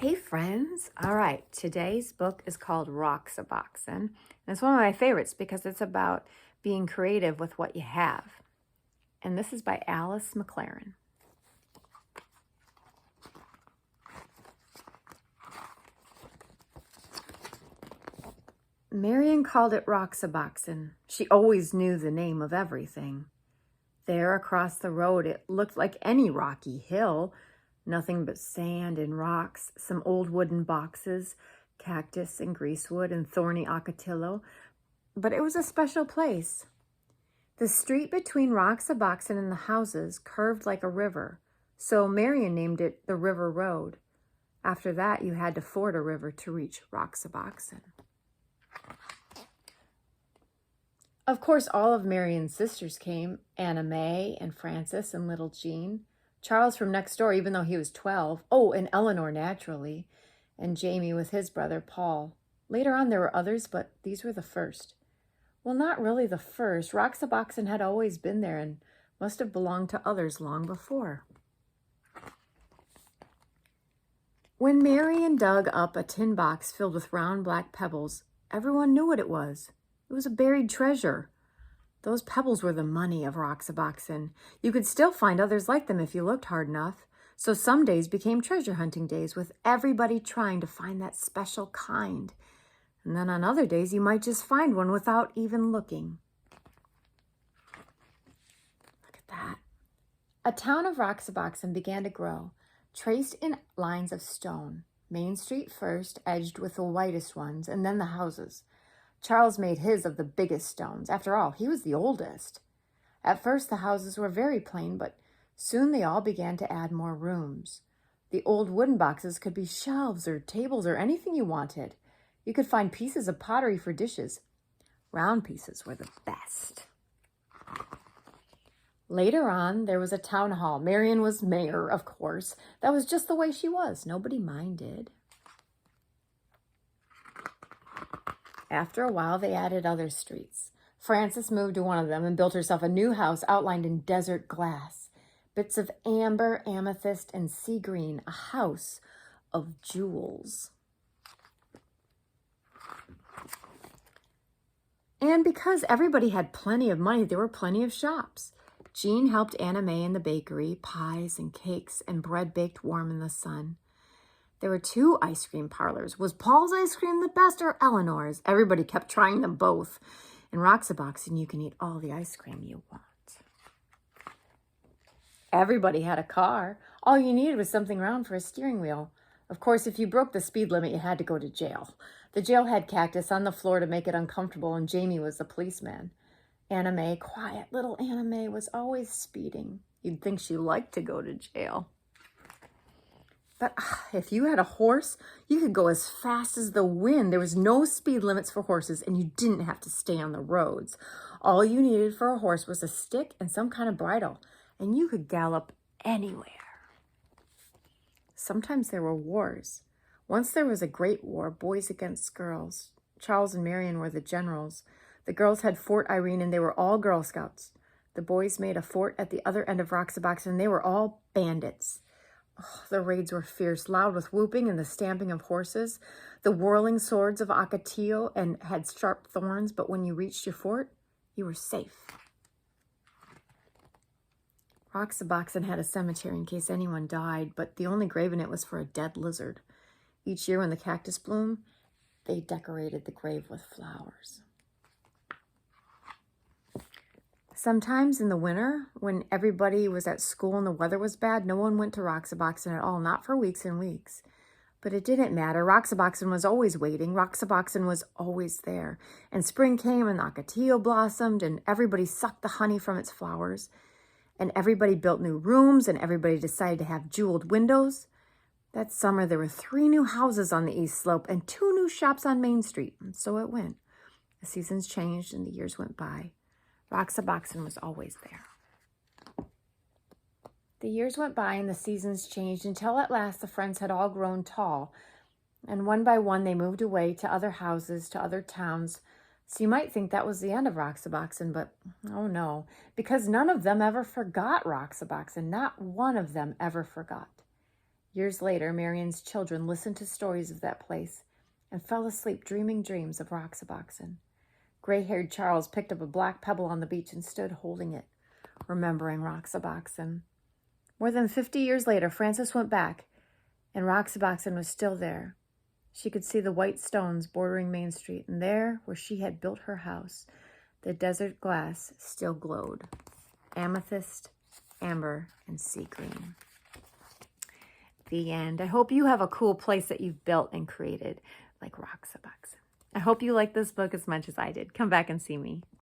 Hey friends. All right, today's book is called Roxaboxen. And it's one of my favorites because it's about being creative with what you have. And this is by Alice McLaren. Marion called it Roxaboxen. She always knew the name of everything. There across the road, it looked like any rocky hill. Nothing but sand and rocks, some old wooden boxes, cactus and greasewood and thorny ocotillo. But it was a special place. The street between Roxaboxen and the houses curved like a river, so Marion named it the River Road. After that, you had to ford a river to reach Roxaboxen. Of course, all of Marion's sisters came, Anna May and Frances and little Jean. Charles from next door, even though he was 12. Oh, and Eleanor, naturally. And Jamie with his brother, Paul. Later on, there were others, but these were the first. Well, not really the first. Roxaboxen had always been there and must have belonged to others long before. When Marion dug up a tin box filled with round black pebbles, everyone knew what it was. It was a buried treasure. Those pebbles were the money of Roxaboxen. You could still find others like them if you looked hard enough. So some days became treasure hunting days with everybody trying to find that special kind. And then on other days, you might just find one without even looking. Look at that. A town of Roxaboxen began to grow, traced in lines of stone. Main Street first, edged with the whitest ones, and then the houses. Charles made his of the biggest stones. After all, he was the oldest. At first, the houses were very plain, but soon they all began to add more rooms. The old wooden boxes could be shelves or tables or anything you wanted. You could find pieces of pottery for dishes. Round pieces were the best. Later on, there was a town hall. Marion was mayor, of course. That was just the way she was. Nobody minded. After a while, they added other streets. Frances moved to one of them and built herself a new house outlined in desert glass. Bits of amber, amethyst, and sea green. A house of jewels. And because everybody had plenty of money, there were plenty of shops. Jean helped Anna May in the bakery, pies and cakes and bread baked warm in the sun. There were 2 ice cream parlors. Was Paul's ice cream the best or Eleanor's? Everybody kept trying them both. In Roxaboxen, you can eat all the ice cream you want. Everybody had a car. All you needed was something round for a steering wheel. Of course, if you broke the speed limit, you had to go to jail. The jail had cactus on the floor to make it uncomfortable, and Jamie was the policeman. Anna May, quiet little Anna May, was always speeding. You'd think she liked to go to jail. But if you had a horse, you could go as fast as the wind. There was no speed limits for horses, and you didn't have to stay on the roads. All you needed for a horse was a stick and some kind of bridle, and you could gallop anywhere. Sometimes there were wars. Once there was a great war, boys against girls. Charles and Marion were the generals. The girls had Fort Irene, and they were all Girl Scouts. The boys made a fort at the other end of Roxaboxen, and they were all bandits. Oh, the raids were fierce, loud with whooping and the stamping of horses. The whirling swords of ocotillo and had sharp thorns, but when you reached your fort, you were safe. Roxaboxen had a cemetery in case anyone died, but the only grave in it was for a dead lizard. Each year when the cactus bloomed, they decorated the grave with flowers. Sometimes in the winter, when everybody was at school and the weather was bad, no one went to Roxaboxen at all, not for weeks and weeks. But it didn't matter. Roxaboxen was always waiting. Roxaboxen was always there. And spring came and the ocotillo blossomed and everybody sucked the honey from its flowers. And everybody built new rooms and everybody decided to have jeweled windows. That summer, there were 3 new houses on the east slope and 2 new shops on Main Street. And so it went. The seasons changed and the years went by. Roxaboxen was always there. The years went by and the seasons changed until at last the friends had all grown tall. And one by one they moved away to other houses, to other towns. So you might think that was the end of Roxaboxen, but oh no, because none of them ever forgot Roxaboxen. Not one of them ever forgot. Years later, Marion's children listened to stories of that place and fell asleep dreaming dreams of Roxaboxen. Gray-haired Charles picked up a black pebble on the beach and stood holding it, remembering Roxaboxen. More than 50 years later, Frances went back, and Roxaboxen was still there. She could see the white stones bordering Main Street, and there, where she had built her house, the desert glass still glowed. Amethyst, amber, and sea green. The end. I hope you have a cool place that you've built and created, like Roxaboxen. I hope you like this book as much as I did. Come back and see me.